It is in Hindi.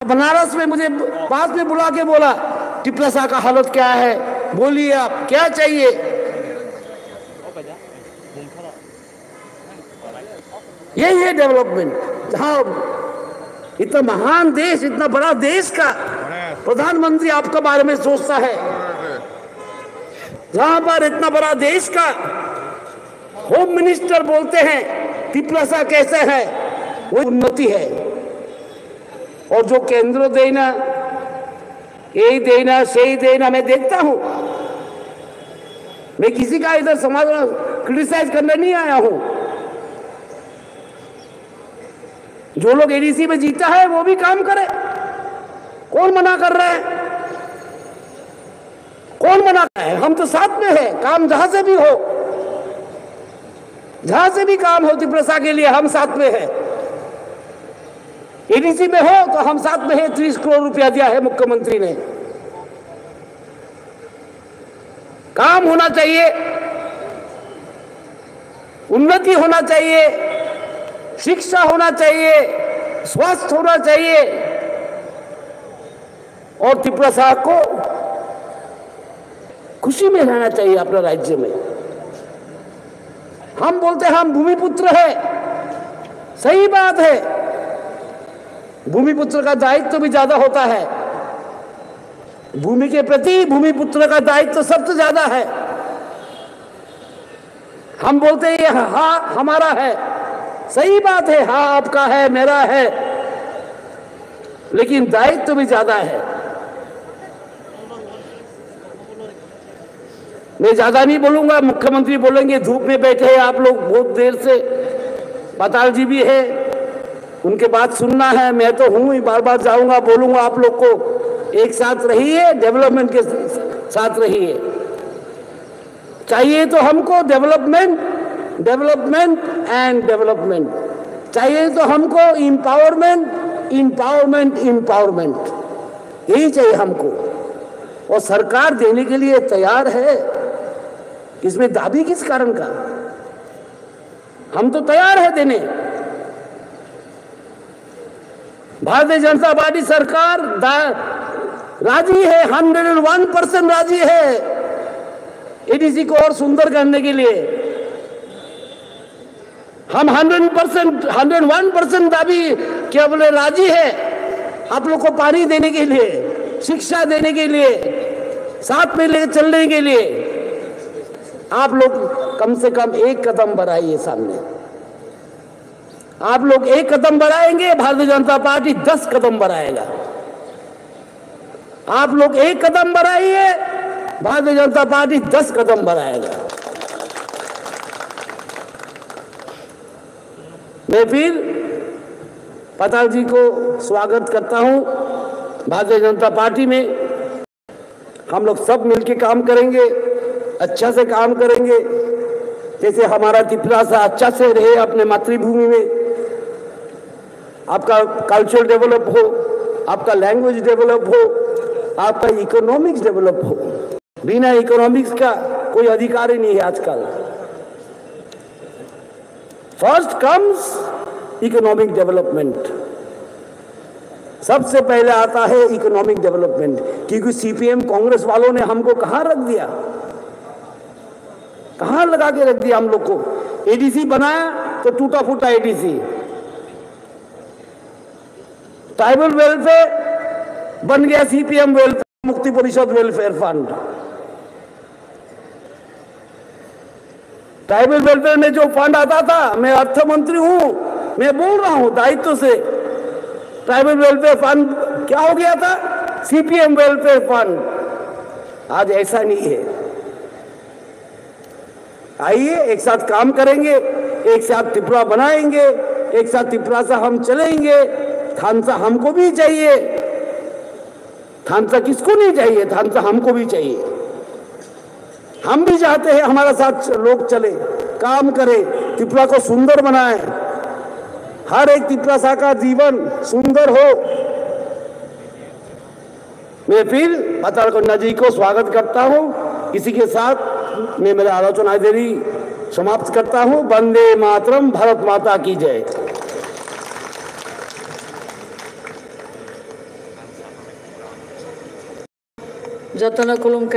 बनारस में मुझे पास में बुला के बोला टिपलासा का हालत क्या है, बोलिए आप क्या चाहिए। यही है डेवलपमेंट। जहां इतना महान देश, इतना बड़ा देश का प्रधानमंत्री आपके बारे में सोचता है, जहां पर इतना बड़ा देश का होम मिनिस्टर बोलते हैं टिपलासा कैसे है, वो उन्नति है। और जो केंद्र देना, यही देना, सही देना, मैं देखता हूं। मैं किसी का इधर समाज क्रिटिसाइज करने नहीं आया हूं। जो लोग एडीसी में जीता है वो भी काम करे, कौन मना कर रहा है? कौन मना कर रहा है? हम तो साथ में है, काम जहां से भी हो, जहां से भी काम हो टिपलासा के लिए हम साथ में है। एडीसी में हो तो हम साथ में है। 30 करोड़ रुपया दिया है मुख्यमंत्री ने। काम होना चाहिए, उन्नति होना चाहिए, शिक्षा होना चाहिए, स्वास्थ्य होना चाहिए, और टिपलासा को खुशी में रहना चाहिए अपने राज्य में। हम बोलते हैं हम भूमिपुत्र है, सही बात है। भूमिपुत्र का दायित्व भी ज्यादा होता है, भूमि के प्रति भूमिपुत्र का दायित्व सबसे ज्यादा है। हम बोलते हैं ये हाँ हमारा है, सही बात है, हाँ आपका है, मेरा है, लेकिन दायित्व भी ज्यादा है। मैं ज्यादा नहीं बोलूंगा, मुख्यमंत्री बोलेंगे धूप में बैठे हैं आप लोग बहुत देर से, पाताल जी भी है, उनके बात सुनना है। मैं तो हूं ही, बार बार जाऊंगा, बोलूंगा आप लोग को एक साथ रहिए, डेवलपमेंट के साथ रहिए। चाहिए तो हमको डेवलपमेंट, डेवलपमेंट एंड डेवलपमेंट। चाहिए तो हमको इंपावरमेंट, इंपावरमेंट, इंपावरमेंट, यही चाहिए हमको। और सरकार देने के लिए तैयार है, इसमें दाबी किस कारण का? हम तो तैयार है देने। भारतीय जनता पार्टी सरकार राजी है, 101% राजी है एडीसी को और सुंदर करने के लिए। हम 101% दाबी क्या बोले राजी है आप लोग को पानी देने के लिए, शिक्षा देने के लिए, साथ में लेकर चलने के लिए। आप लोग कम से कम एक कदम बढ़ाइए सामने। आप लोग एक कदम बढ़ाएंगे, भारतीय जनता पार्टी 10 कदम बढ़ाएगा। आप लोग एक कदम बढ़ाइए, भारतीय जनता पार्टी 10 कदम बढ़ाएगा। मैं फिर पाताल जी को स्वागत करता हूं भारतीय जनता पार्टी में। हम लोग सब मिलकर काम करेंगे, अच्छा से काम करेंगे, जैसे हमारा टिपलासा अच्छा से रहे अपने मातृभूमि में। आपका कल्चर डेवलप हो, आपका लैंग्वेज डेवलप हो, आपका इकोनॉमिक्स डेवलप हो। बिना इकोनॉमिक्स का कोई अधिकार ही नहीं है आजकल। फर्स्ट कम्स इकोनॉमिक डेवलपमेंट, सबसे पहले आता है इकोनॉमिक डेवलपमेंट। क्योंकि सीपीएम कांग्रेस वालों ने हमको कहां रख दिया, कहां लगा के रख दिया हम लोग को। एडीसी बनाया तो टूटा फूटा एडीसी, ट्राइबल वेलफेयर बन गया सीपीएम वेलफेयर, मुक्ति परिषद वेलफेयर फंड। ट्राइबल वेलफेयर में जो फंड आता था, मैं अर्थ मंत्री हूं, मैं बोल रहा हूं दायित्व से, ट्राइबल वेलफेयर फंड क्या हो गया था? CPM welfare fund. आज ऐसा नहीं है। आइए एक साथ काम करेंगे, एक साथ टिपरा बनाएंगे, एक साथ टिपरासा हम चलेंगे। थानसा हमको भी चाहिए, थानसा किसको नहीं चाहिए? थानसा हमको भी चाहिए। हम भी चाहते हैं हमारा साथ लोग चले, काम करें, टिपरा को सुंदर बनाएं, हर एक टिपरासा का जीवन सुंदर हो। मैं फिर पाताल कन्या जी को स्वागत करता हूं। इसी के साथ मैं मेरा आलोचना देरी समाप्त करता हूं। वंदे मातरम, भारत माता की जय। जतन खुलुम